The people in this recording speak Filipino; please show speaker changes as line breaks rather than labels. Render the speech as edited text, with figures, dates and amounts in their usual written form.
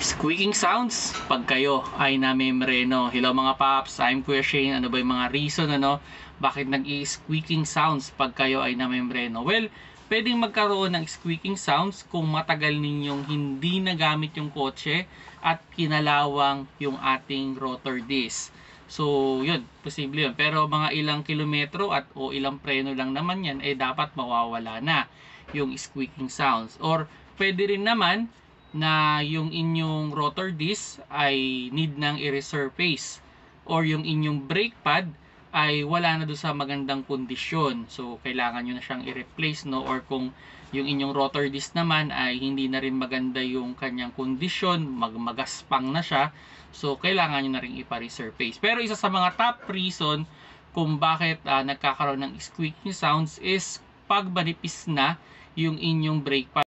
Squeaking sounds pag kayo ay namemreno. Hello mga paps, I'm Kuya Shane. Ano ba yung mga reason bakit nag-i-squeaking sounds pag kayo ay namemreno? Well, pwedeng magkaroon ng squeaking sounds kung matagal ninyong hindi nagamit yung kotse at kinalawang yung ating rotor disc. So, yun, posible yun. Pero mga ilang kilometro o ilang preno lang naman yan, dapat mawawala na yung squeaking sounds. Or, pwede rin naman na yung inyong rotor disc ay need ng i-resurface or yung inyong brake pad ay wala na doon sa magandang kondisyon. So, kailangan nyo na siyang i-replace, no? Or kung yung inyong rotor disc naman ay hindi na rin maganda yung kanyang kondisyon, magaspang na siya. So, kailangan nyo na rin ipa-resurface. Pero isa sa mga top reason kung bakit nagkakaroon ng squeaking sounds is pag manipis na yung inyong brake pad.